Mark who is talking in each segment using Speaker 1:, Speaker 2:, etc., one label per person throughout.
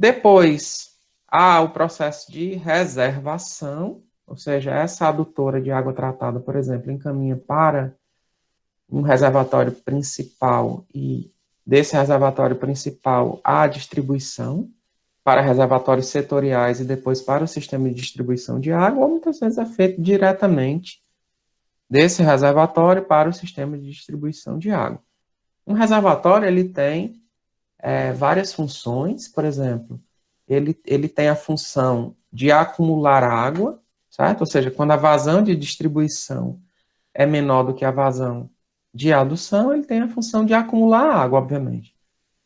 Speaker 1: Depois, há o processo de reservação, ou seja, essa adutora de água tratada, por exemplo, encaminha para um reservatório principal e desse reservatório principal a distribuição para reservatórios setoriais e depois para o sistema de distribuição de água, ou muitas vezes é feito diretamente desse reservatório para o sistema de distribuição de água. Um reservatório, ele tem várias funções, por exemplo, ele tem a função de acumular água, certo? Ou seja, quando a vazão de distribuição é menor do que a vazão de adução, ele tem a função de acumular água, obviamente.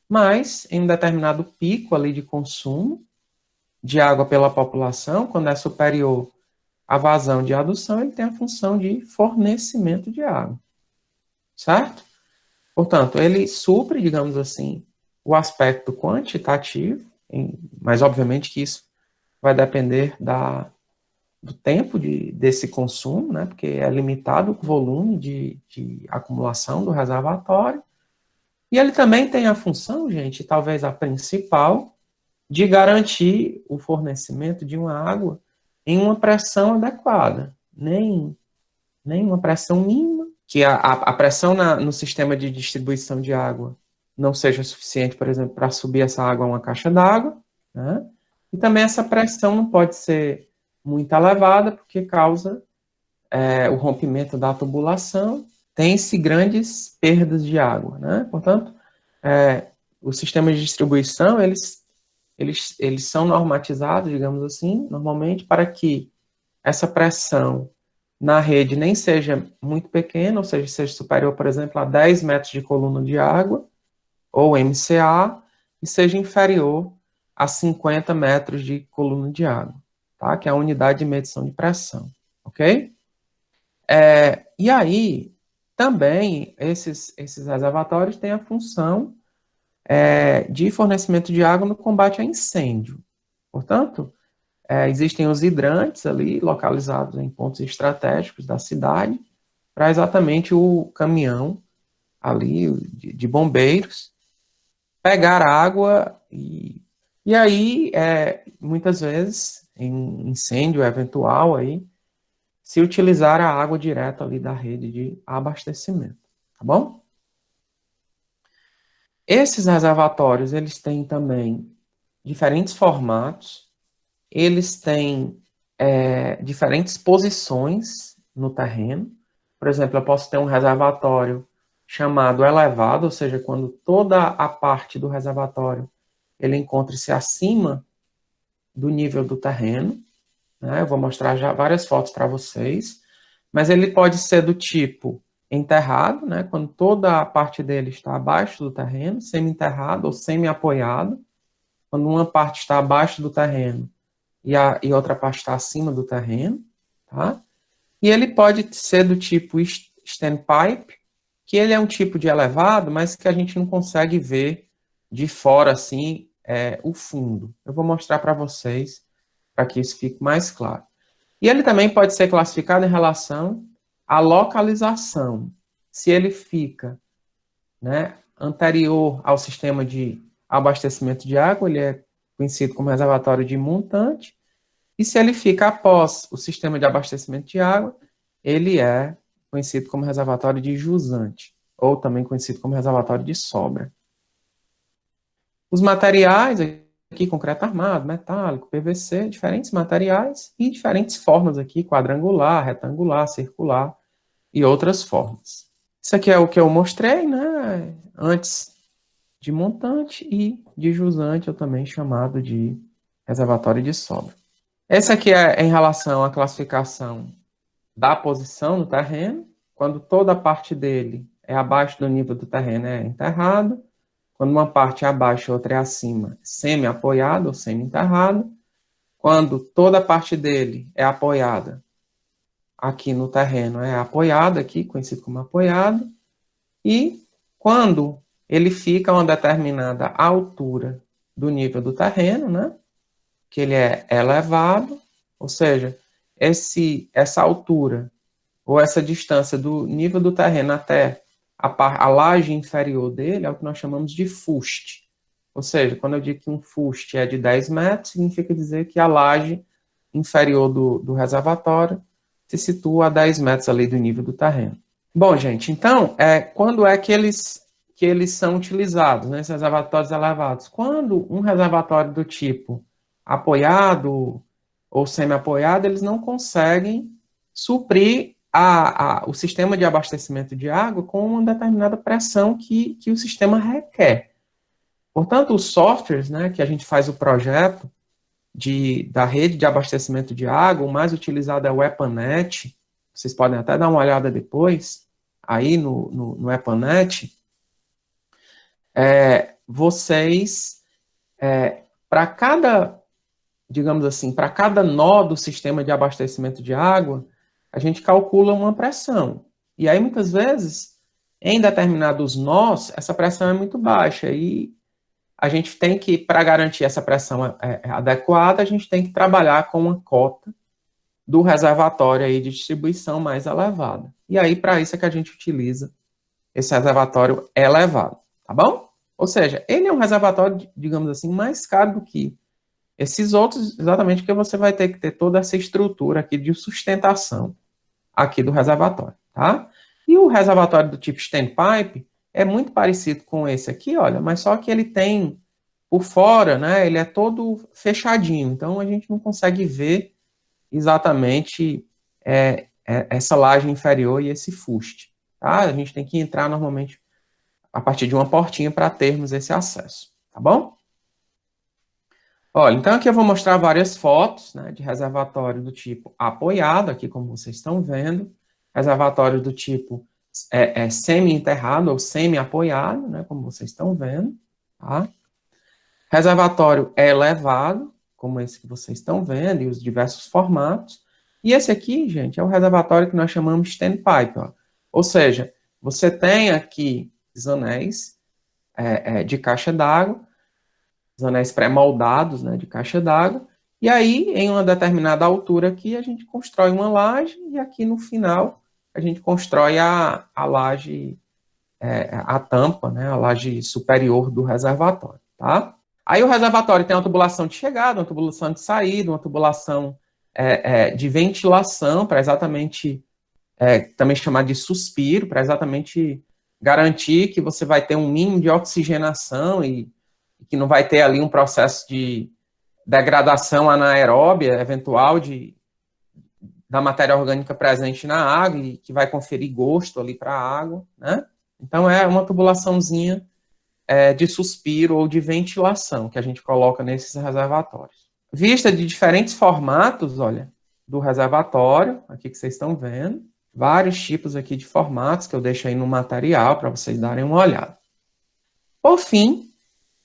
Speaker 1: Mas, em um determinado pico ali de consumo de água pela população, quando é superior à vazão de adução, ele tem a função de fornecimento de água, certo? Portanto, ele supre, digamos assim, o aspecto quantitativo, mas obviamente que isso vai depender do tempo desse consumo, né, porque é limitado o volume de acumulação do reservatório. E ele também tem a função, gente, talvez a principal, de garantir o fornecimento de uma água em uma pressão adequada, nem uma pressão mínima, que a pressão no sistema de distribuição de água não seja suficiente, por exemplo, para subir essa água a uma caixa d'água, né? E também essa pressão não pode ser muito elevada, porque causa o rompimento da tubulação, tem-se grandes perdas de água, né? Portanto, os sistemas de distribuição, eles são normatizados, digamos assim, normalmente, para que essa pressão na rede nem seja muito pequena, ou seja, seja superior, por exemplo, a 10 metros de coluna de água, ou MCA, e seja inferior a 50 metros de coluna de água, tá? Que é a unidade de medição de pressão, ok? E aí, também, esses reservatórios têm a função de fornecimento de água no combate a incêndio. Portanto, existem os hidrantes ali, localizados em pontos estratégicos da cidade, para exatamente o caminhão ali de bombeiros pegar água e aí, muitas vezes, em incêndio eventual aí, se utilizar a água direta ali da rede de abastecimento, tá bom? Esses reservatórios, eles têm também diferentes formatos, eles têm diferentes posições no terreno. Por exemplo, eu posso ter um reservatório chamado elevado, ou seja, quando toda a parte do reservatório ele encontra-se acima do nível do terreno, né? Eu vou mostrar já várias fotos para vocês, mas ele pode ser do tipo enterrado, né? Quando toda a parte dele está abaixo do terreno, semi-enterrado ou semi-apoiado, quando uma parte está abaixo do terreno e outra parte está acima do terreno, tá? E ele pode ser do tipo standpipe, que ele é um tipo de elevado, mas que a gente não consegue ver de fora, assim, o fundo. Eu vou mostrar para vocês, para que isso fique mais claro. E ele também pode ser classificado em relação à localização. Se ele fica, né, anterior ao sistema de abastecimento de água, ele é conhecido como reservatório de montante. E se ele fica após o sistema de abastecimento de água, ele é conhecido como reservatório de jusante, ou também conhecido como reservatório de sobra. Os materiais, aqui concreto armado, metálico, PVC, diferentes materiais e diferentes formas aqui, quadrangular, retangular, circular e outras formas. Isso aqui é o que eu mostrei, né, antes de montante, e de jusante, eu também chamado de reservatório de sobra. Esse aqui é em relação à classificação da posição no terreno, quando toda a parte dele é abaixo do nível do terreno, é enterrado. Quando uma parte é abaixo e outra é acima, semi-apoiado ou semi-enterrado. Quando toda a parte dele é apoiada aqui no terreno, é apoiado aqui, conhecido como apoiado. E quando ele fica a uma determinada altura do nível do terreno, né, que ele é elevado, ou seja, essa altura ou essa distância do nível do terreno até a laje inferior dele é o que nós chamamos de fuste. Ou seja, quando eu digo que um fuste é de 10 metros, significa dizer que a laje inferior do reservatório se situa a 10 metros ali do nível do terreno. Bom, gente, então, quando é que eles são utilizados, né, esses reservatórios elevados? Quando um reservatório do tipo apoiado ou semi-apoiado, eles não conseguem suprir o sistema de abastecimento de água com uma determinada pressão que o sistema requer. Portanto, os softwares, né, que a gente faz o projeto da rede de abastecimento de água, o mais utilizado é o EPANET, vocês podem até dar uma olhada depois, aí no EPANET, vocês, para cada, digamos assim, para cada nó do sistema de abastecimento de água, a gente calcula uma pressão. E aí, muitas vezes, em determinados nós, essa pressão é muito baixa. E a gente tem que, para garantir essa pressão adequada, a gente tem que trabalhar com uma cota do reservatório aí de distribuição mais elevada. E aí, para isso é que a gente utiliza esse reservatório elevado, tá bom? Ou seja, ele é um reservatório, digamos assim, mais caro do que esses outros, exatamente porque você vai ter que ter toda essa estrutura aqui de sustentação aqui do reservatório, tá? E o reservatório do tipo standpipe é muito parecido com esse aqui, olha, mas só que ele tem por fora, né, ele é todo fechadinho, então a gente não consegue ver exatamente essa laje inferior e esse fuste, tá? A gente tem que entrar normalmente a partir de uma portinha para termos esse acesso, tá bom? Olha, então aqui eu vou mostrar várias fotos, né, de reservatório do tipo apoiado, aqui como vocês estão vendo, reservatório do tipo semi-enterrado ou semi-apoiado, né, como vocês estão vendo, tá? Reservatório elevado, como esse que vocês estão vendo, e os diversos formatos. E esse aqui, gente, é o reservatório que nós chamamos de standpipe, ó. Ou seja, você tem aqui os anéis de caixa d'água, os anéis pré-moldados, né, de caixa d'água, e aí, em uma determinada altura aqui, a gente constrói uma laje, e aqui no final, a gente constrói a laje, a tampa, né, a laje superior do reservatório, tá? Aí o reservatório tem uma tubulação de chegada, uma tubulação de saída, uma tubulação de ventilação, para exatamente, também chamar de suspiro, para exatamente garantir que você vai ter um mínimo de oxigenação e que não vai ter ali um processo de degradação anaeróbia eventual da matéria orgânica presente na água e que vai conferir gosto ali para a água, né? Então é uma tubulaçãozinha de suspiro ou de ventilação que a gente coloca nesses reservatórios. Vista de diferentes formatos, olha, do reservatório, aqui que vocês estão vendo, vários tipos aqui de formatos que eu deixo aí no material para vocês darem uma olhada. Por fim,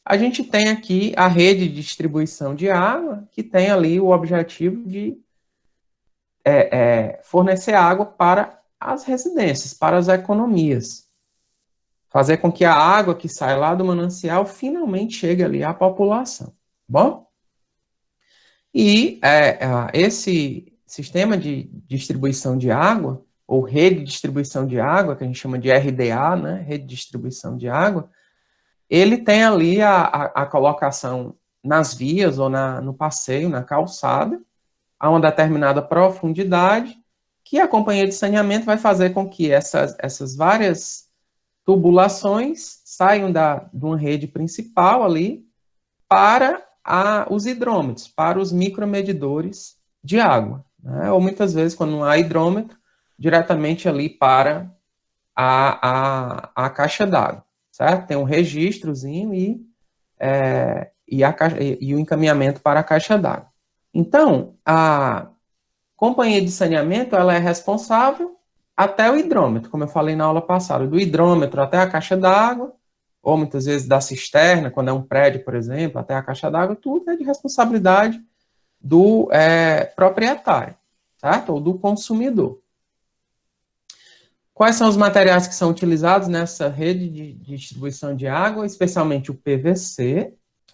Speaker 1: a gente tem aqui a rede de distribuição de água, que tem ali o objetivo de fornecer água para as residências, para as economias. Fazer com que a água que sai lá do manancial finalmente chegue ali à população. Bom? E esse sistema de distribuição de água, ou rede de distribuição de água, que a gente chama de RDA, né, rede de distribuição de água, ele tem ali a colocação nas vias ou no passeio, na calçada, a uma determinada profundidade, que a companhia de saneamento vai fazer com que essas várias tubulações saiam de uma rede principal ali para os hidrômetros, para os micromedidores de água, né? Ou muitas vezes, quando não há hidrômetro, diretamente ali para a caixa d'água, certo? Tem um registrozinho e o encaminhamento para a caixa d'água. Então, a companhia de saneamento, ela é responsável até o hidrômetro, como eu falei na aula passada, do hidrômetro até a caixa d'água, ou muitas vezes da cisterna, quando é um prédio, por exemplo, até a caixa d'água, tudo é de responsabilidade do proprietário, certo? Ou do consumidor. Quais são os materiais que são utilizados nessa rede de distribuição de água, especialmente o PVC,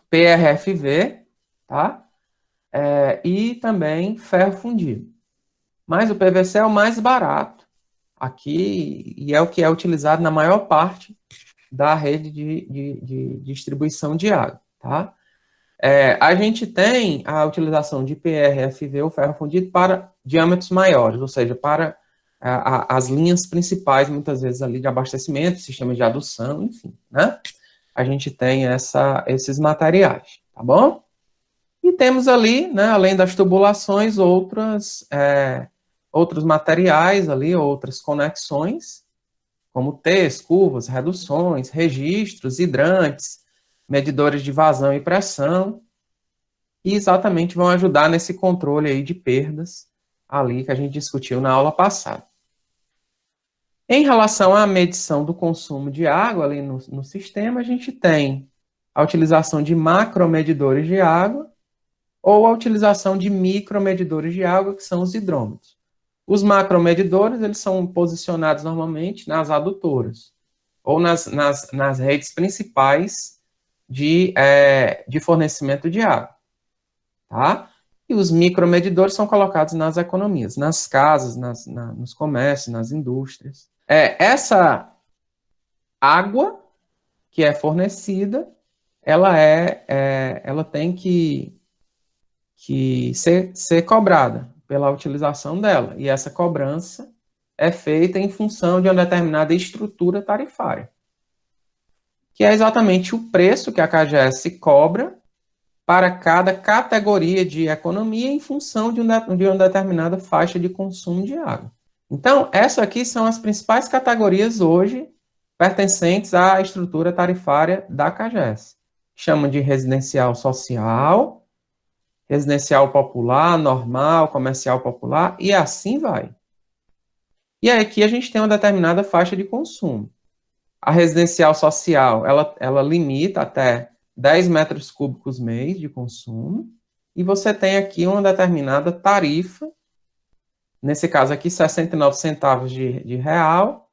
Speaker 1: PRFV, tá? E também ferro fundido. Mas o PVC é o mais barato aqui e é o que é utilizado na maior parte da rede de distribuição de água, tá? A gente tem a utilização de PRFV, ou ferro fundido, para diâmetros maiores, ou seja, para as linhas principais, muitas vezes, ali de abastecimento, sistema de adução, enfim, né? A gente tem esses materiais, tá bom? E temos ali, né, além das tubulações, outros materiais ali, outras conexões, como T's, curvas, reduções, registros, hidrantes, medidores de vazão e pressão, e exatamente vão ajudar nesse controle aí de perdas ali que a gente discutiu na aula passada. Em relação à medição do consumo de água ali no sistema, a gente tem a utilização de macromedidores de água ou a utilização de micromedidores de água, que são os hidrômetros. Os macromedidores, eles são posicionados normalmente nas adutoras ou nas redes principais de fornecimento de água, tá? E os micromedidores são colocados nas economias, nas casas, nos comércios, nas indústrias. Essa água que é fornecida, ela tem que ser cobrada pela utilização dela. E essa cobrança é feita em função de uma determinada estrutura tarifária, que é exatamente o preço que a CAGES cobra para cada categoria de economia em função de uma determinada faixa de consumo de água. Então, essas aqui são as principais categorias hoje pertencentes à estrutura tarifária da CAGES. Chamam de residencial social, residencial popular, normal, comercial popular, e assim vai. E aí aqui a gente tem uma determinada faixa de consumo. A residencial social, ela limita até 10 metros cúbicos mês de consumo, e você tem aqui uma determinada tarifa, nesse caso aqui, 69 centavos de real,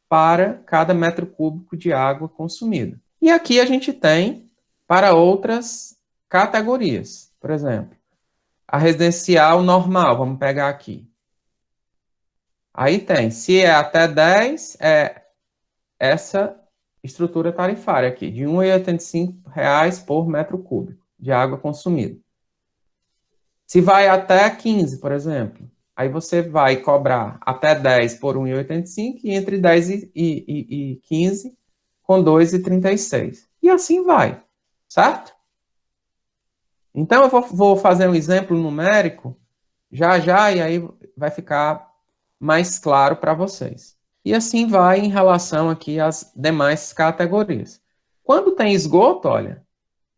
Speaker 1: para cada metro cúbico de água consumida. E aqui a gente tem para outras categorias, por exemplo, a residencial normal, vamos pegar aqui. Aí tem, se é até 10, essa estrutura tarifária aqui, de R$ 1,85 por metro cúbico de água consumida. Se vai até 15, por exemplo, aí você vai cobrar até 10 por 1,85 e entre 10 e 15 com 2,36. E assim vai, certo? Então, eu vou fazer um exemplo numérico já, e aí vai ficar mais claro para vocês. E assim vai em relação aqui às demais categorias. Quando tem esgoto, olha,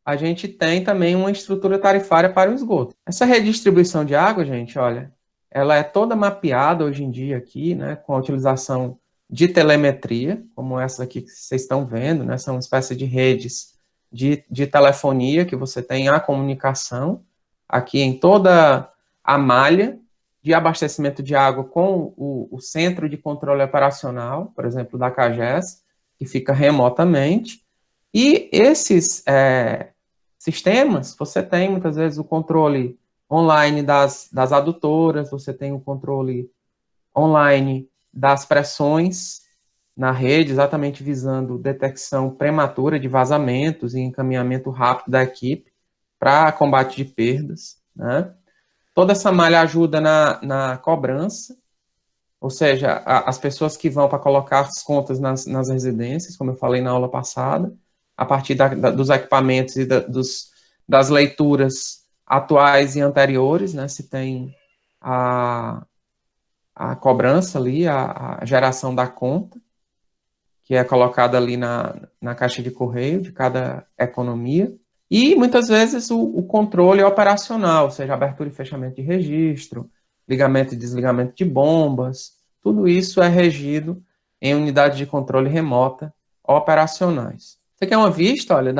Speaker 1: a gente tem também uma estrutura tarifária para o esgoto. Essa redistribuição de água, gente, olha, ela é toda mapeada hoje em dia aqui, né, com a utilização de telemetria, como essa aqui que vocês estão vendo, né, são uma espécie de redes de telefonia que você tem a comunicação aqui em toda a malha de abastecimento de água com o centro de controle operacional, por exemplo, da CAGES, que fica remotamente. E esses sistemas, você tem muitas vezes o controle online das adutoras, você tem o controle online das pressões na rede, exatamente visando detecção prematura de vazamentos e encaminhamento rápido da equipe para combate de perdas, né? Toda essa malha ajuda na cobrança, ou seja, as pessoas que vão para colocar as contas nas residências, como eu falei na aula passada, a partir dos equipamentos e das leituras atuais e anteriores, né, se tem a cobrança ali, a geração da conta, que é colocada ali na caixa de correio de cada economia, e muitas vezes o controle operacional, ou seja, abertura e fechamento de registro, ligamento e desligamento de bombas, tudo isso é regido em unidades de controle remota operacionais. Isso aqui é uma vista, olha,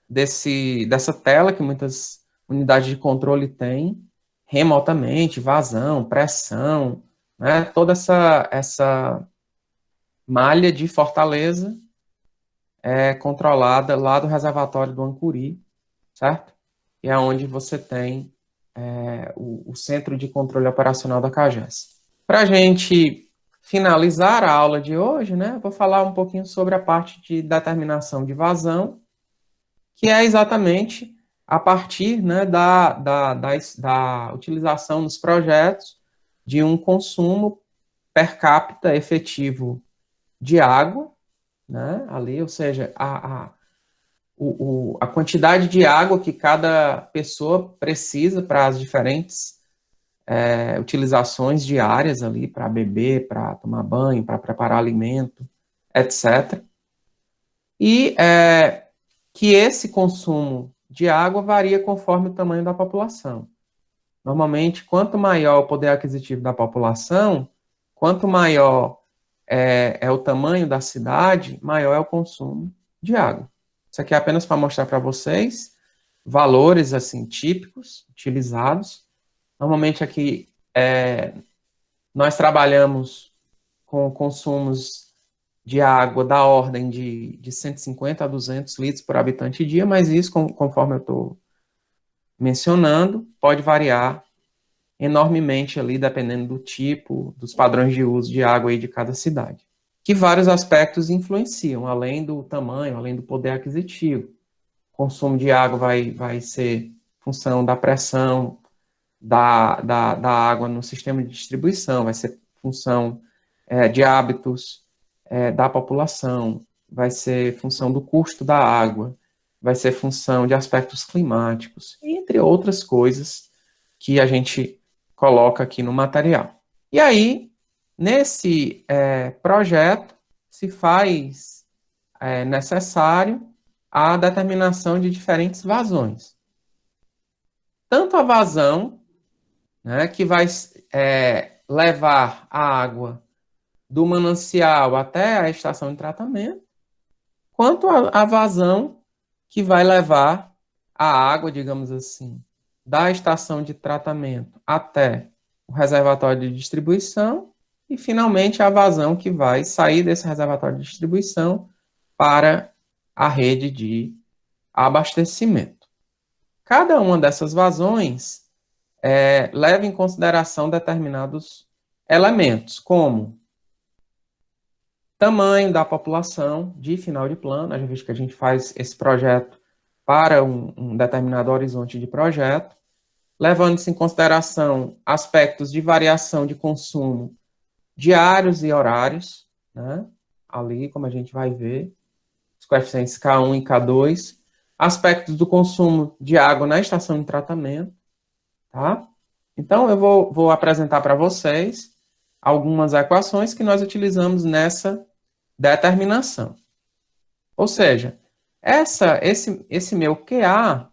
Speaker 1: dessa tela que muitas unidades de controle têm remotamente, vazão, pressão, né, toda essa malha de Fortaleza é controlada lá do reservatório do Ancuri, certo? E é onde você tem o centro de controle operacional da CAGES. Para a gente finalizar a aula de hoje, né, vou falar um pouquinho sobre a parte de determinação de vazão, que é exatamente a partir, né, da utilização nos projetos de um consumo per capita efetivo de água, né, ali, ou seja, a quantidade de água que cada pessoa precisa para as diferentes utilizações diárias ali, para beber, para tomar banho, para preparar alimento, etc. E que esse consumo de água varia conforme o tamanho da população. Normalmente, quanto maior o poder aquisitivo da população, quanto maior é o tamanho da cidade, maior é o consumo de água. Isso aqui é apenas para mostrar para vocês valores assim típicos utilizados. Normalmente aqui nós trabalhamos com consumos de água da ordem de 150 a 200 litros por habitante dia, mas isso, conforme eu estou mencionando, pode variar enormemente ali, dependendo do tipo, dos padrões de uso de água aí de cada cidade. Que vários aspectos influenciam, além do tamanho, além do poder aquisitivo. O consumo de água vai ser função da pressão da água no sistema de distribuição, vai ser função de hábitos da população, vai ser função do custo da água, vai ser função de aspectos climáticos, entre outras coisas que a gente coloca aqui no material. E aí, nesse projeto, se faz necessário a determinação de diferentes vazões. Tanto a vazão, né, que vai levar a água do manancial até a estação de tratamento, quanto a vazão que vai levar a água, digamos assim, da estação de tratamento até o reservatório de distribuição e, finalmente, a vazão que vai sair desse reservatório de distribuição para a rede de abastecimento. Cada uma dessas vazões leva em consideração determinados elementos, como tamanho da população de final de plano. A gente que a gente faz esse projeto para um determinado horizonte de projeto, levando-se em consideração aspectos de variação de consumo diários e horários, né? Ali, como a gente vai ver, os coeficientes K1 e K2, aspectos do consumo de água na estação de tratamento, tá? Então, eu vou apresentar para vocês algumas equações que nós utilizamos nessa determinação. Ou seja, esse meu QA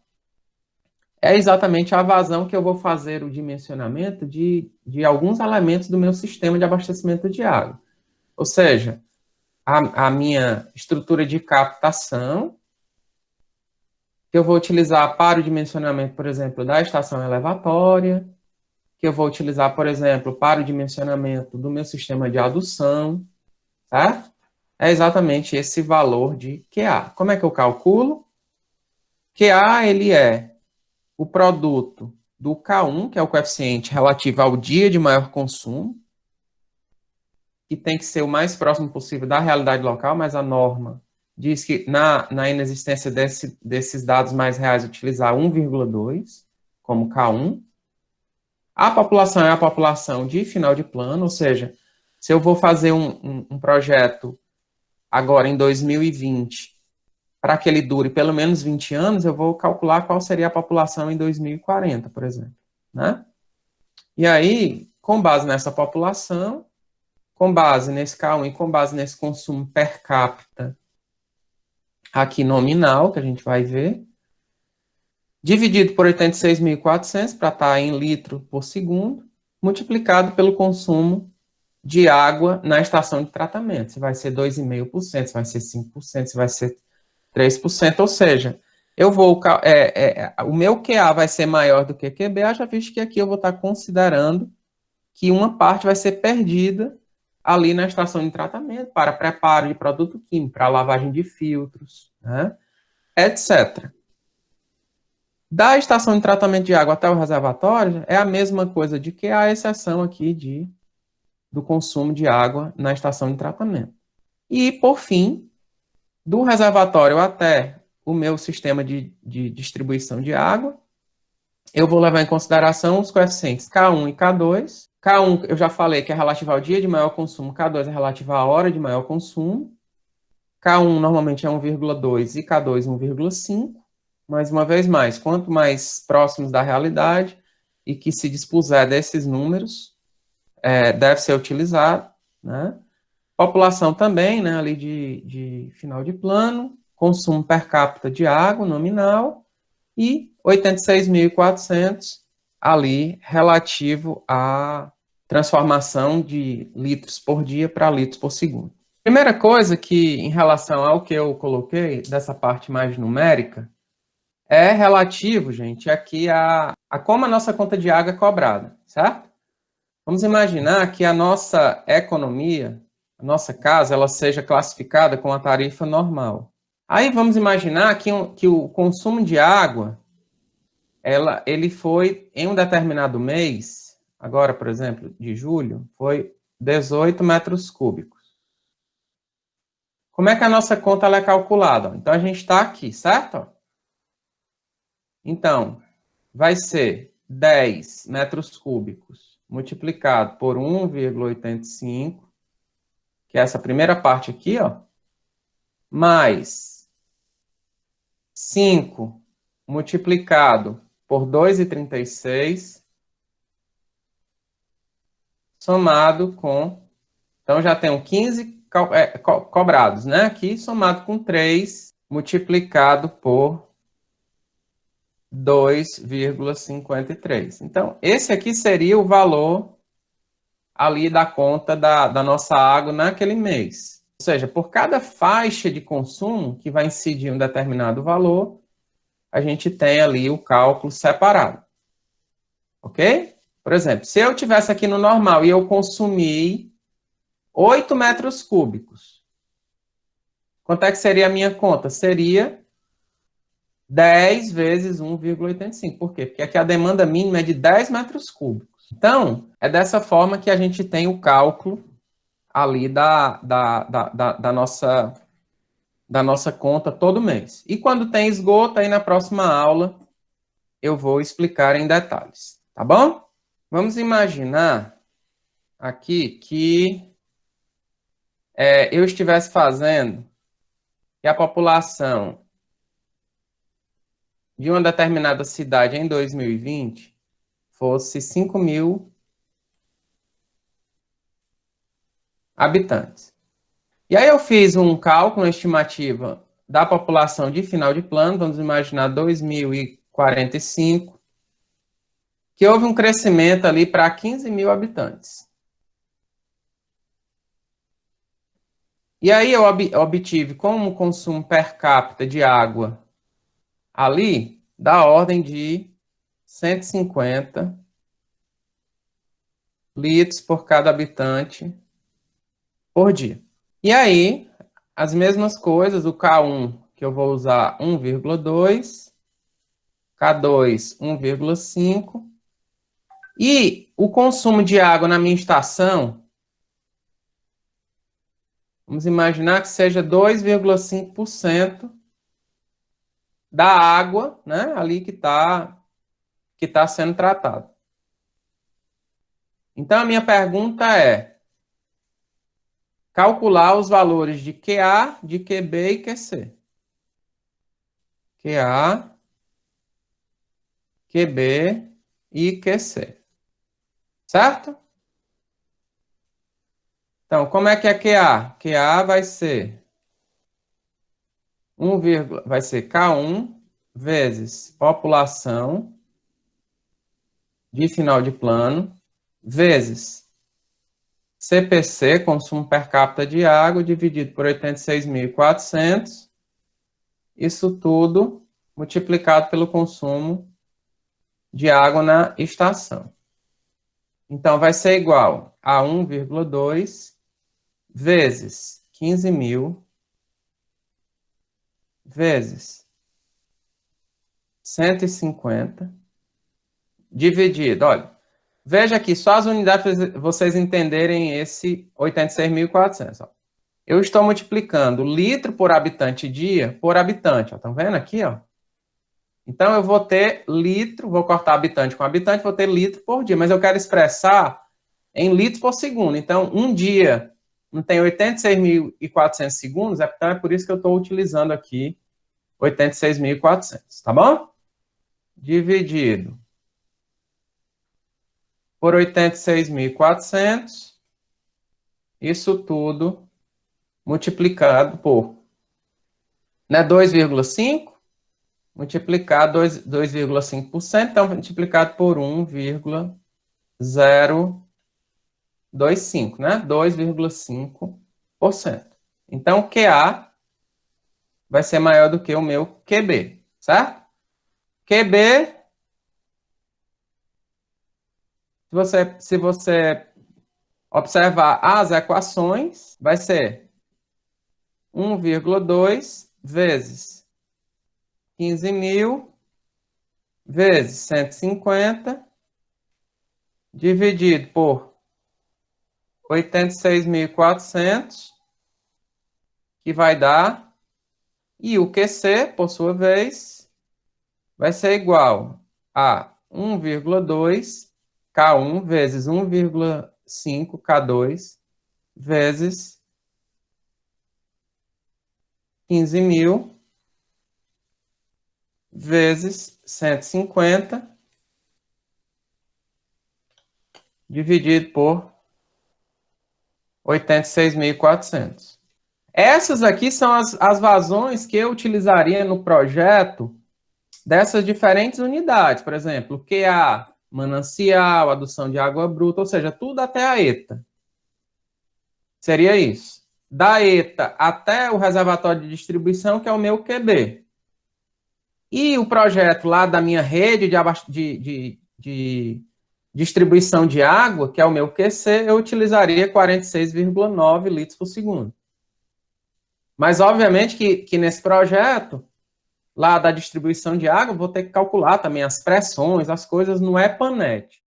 Speaker 1: é exatamente a vazão que eu vou fazer o dimensionamento de alguns elementos do meu sistema de abastecimento de água. Ou seja, a minha estrutura de captação, que eu vou utilizar para o dimensionamento, por exemplo, da estação elevatória, que eu vou utilizar, por exemplo, para o dimensionamento do meu sistema de adução, certo? É exatamente esse valor de QA. Como é que eu calculo? QA, ele é o produto do K1, que é o coeficiente relativo ao dia de maior consumo, que tem que ser o mais próximo possível da realidade local, mas a norma diz que na inexistência desses dados mais reais, utilizar 1,2 como K1. A população é a população de final de plano, ou seja, se eu vou fazer um projeto agora em 2020, para que ele dure pelo menos 20 anos, eu vou calcular qual seria a população em 2040, por exemplo, né? E aí, com base nessa população, com base nesse K1 e com base nesse consumo per capita aqui nominal, que a gente vai ver, dividido por 86.400, para estar em litro por segundo, multiplicado pelo consumo de água na estação de tratamento. Se vai ser 2,5%, se vai ser 5%, se vai ser 3%, ou seja, eu vou, o meu QA vai ser maior do que QB, já visto que aqui eu vou estar considerando que uma parte vai ser perdida ali na estação de tratamento para preparo de produto químico, para lavagem de filtros, né, etc. Da estação de tratamento de água até o reservatório, é a mesma coisa de QA, a exceção aqui do consumo de água na estação de tratamento. E, por fim, do reservatório até o meu sistema de distribuição de água, eu vou levar em consideração os coeficientes K1 e K2. K1, eu já falei que é relativo ao dia de maior consumo, K2 é relativo à hora de maior consumo. K1 normalmente é 1,2 e K2 1,5. Mais uma vez mais, quanto mais próximos da realidade e que se dispuser desses números, deve ser utilizado, né? População também, né, ali de final de plano, consumo per capita de água nominal e 86.400 ali relativo à transformação de litros por dia para litros por segundo. Primeira coisa que, em relação ao que eu coloquei, dessa parte mais numérica, é relativo, gente, aqui a como a nossa conta de água é cobrada, certo? Vamos imaginar que a nossa economia, a nossa casa, ela seja classificada com a tarifa normal. Aí vamos imaginar que o consumo de água, ele foi, em um determinado mês, agora, por exemplo, de julho, foi 18 metros cúbicos. Como é que a nossa conta ela é calculada? Então, a gente está aqui, certo? Então, vai ser 10 metros cúbicos multiplicado por 1,85, que é essa primeira parte aqui, ó, mais 5 multiplicado por 2,36, somado com... Então, já tenho 15 cobrados, né? Aqui, somado com 3 multiplicado por 2,53. Então, esse aqui seria o valor ali da conta da nossa água naquele mês. Ou seja, por cada faixa de consumo que vai incidir um determinado valor, a gente tem ali o cálculo separado. Ok? Por exemplo, se eu tivesse aqui no normal e eu consumi 8 metros cúbicos, quanto é que seria a minha conta? Seria 10 vezes 1,85. Por quê? Porque aqui a demanda mínima é de 10 metros cúbicos. Então, é dessa forma que a gente tem o cálculo ali da nossa conta todo mês. E quando tem esgoto, aí na próxima aula eu vou explicar em detalhes. Tá bom? Vamos imaginar aqui que eu estivesse fazendo que a população de uma determinada cidade em 2020 fosse 5.000 habitantes. E aí eu fiz um cálculo, uma estimativa da população de final de plano, vamos imaginar 2045, que houve um crescimento ali para 15.000 habitantes. E aí eu obtive como consumo per capita de água ali da ordem de 150 litros por cada habitante por dia. E aí, as mesmas coisas, o K1, que eu vou usar 1,2, K2, 1,5, e o consumo de água na minha estação, vamos imaginar que seja 2,5% da água, né, ali que tá sendo tratado. Então, a minha pergunta é calcular os valores de QA, de QB e QC. QA, QB e QC. Certo? Então, como é que é QA? QA vai ser vai ser K1 vezes população de final de plano, vezes CPC, consumo per capita de água, dividido por 86.400, isso tudo multiplicado pelo consumo de água na estação. Então, vai ser igual a 1,2 vezes 15.000 vezes 150, dividido, olha, Veja aqui, só as unidades para vocês entenderem esse 86.400. Ó. Eu estou multiplicando litro por habitante dia por habitante. Estão vendo aqui? Ó? Então, eu vou ter litro, vou cortar habitante com habitante, vou ter litro por dia. Mas eu quero expressar em litros por segundo. Então, um dia não tem 86.400 segundos, então é por isso que eu estou utilizando aqui 86.400, tá bom? Dividido por 86.400, isso tudo multiplicado por, né, 2,5, multiplicado 2,5%, então multiplicado por 1,025, né? 2,5%. Então, o QA vai ser maior do que o meu QB, certo? QB, se você observar as equações, vai ser 1,2 vezes 15.000 vezes 150 dividido por 86.400, que vai dar, e o QC, por sua vez, vai ser igual a 1,2 K1 vezes 1,5 K2 vezes 15.000 vezes 150 dividido por 86.400. Essas aqui são as vazões que eu utilizaria no projeto dessas diferentes unidades. Por exemplo, QA, manancial, adução de água bruta, ou seja, tudo até a ETA. Seria isso. Da ETA até o reservatório de distribuição, que é o meu QB. E o projeto lá da minha rede de distribuição de água, que é o meu QC, eu utilizaria 46,9 litros por segundo. Mas, obviamente, que nesse projeto, lá da distribuição de água, vou ter que calcular também as pressões, as coisas no EPANET.